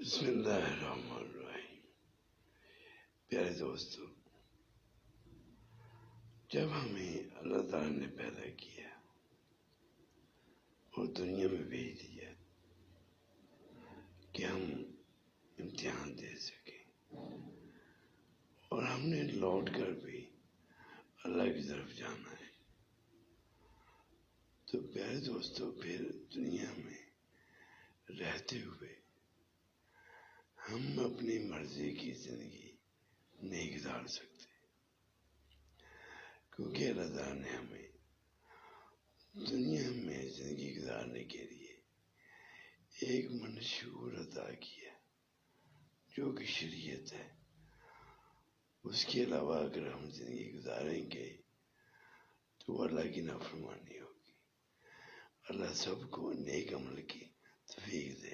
بسم اللہ الرحمن الرحیم۔ پیارے دوستو، جب ہمیں اللہ تعالیٰ نے پیدا کیا اور دنیا میں بھیج دیا کہ ہم امتحان دے سکیں، اور ہم نے لوٹ کر بھی اللہ کی طرف جانا ہے، تو پیارے دوستو پھر دنیا میں رہتے ہوئے ہم اپنی مرضی کی زندگی نہیں گزار سکتے، کیونکہ اللہ تعالیٰ نے ہمیں دنیا میں زندگی گزارنے کے لیے ایک منشور عطا کیا جو کہ شریعت ہے۔ اس کے علاوہ اگر ہم زندگی گزاریں گے تو وہ اللہ کی نافرمانی ہوگی۔ اللہ سب کو نیک عمل کی توفیق دے۔